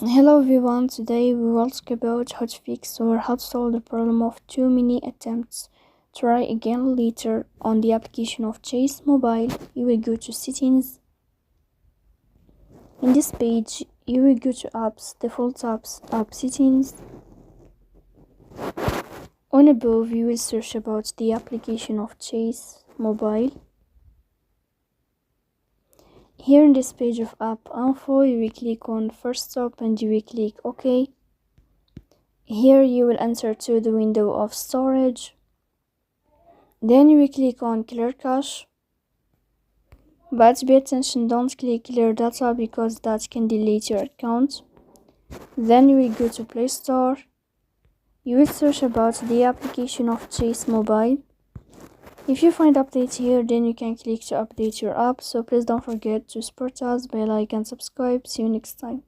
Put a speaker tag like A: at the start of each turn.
A: Hello everyone, today we will talk about how to fix or how to solve the problem of too many attempts. Try again later. On the application of Chase Mobile, you will go to Settings. In this page, you will go to Apps, Default Apps, App Settings. On above, you will search about the application of Chase Mobile. Here in this page of App Info, you will click on First Stop and you will click OK. Here you will enter to the window of storage. Then you will click on Clear Cache. But pay attention, don't click Clear Data because that can delete your account. Then you will go to Play Store. You will search about the application of Chase Mobile. If you find update here, then you can click to update your app. So please don't forget to support us by like and subscribe. See you next time.